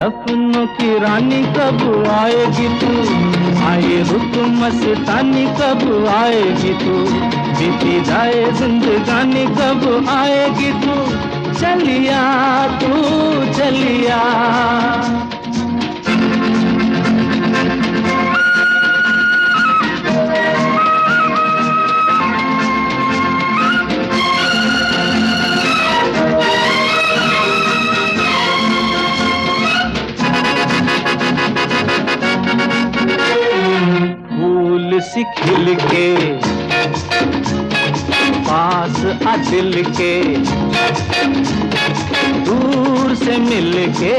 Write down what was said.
सपनों की रानी कब आएगी तू, आए रुत मस्तानी कब आएगी तू, बीती जाए जिंदगानी कब आएगी तू, चलिया तू चलिया। सी खिल के पास आ दिल के, दूर से मिल के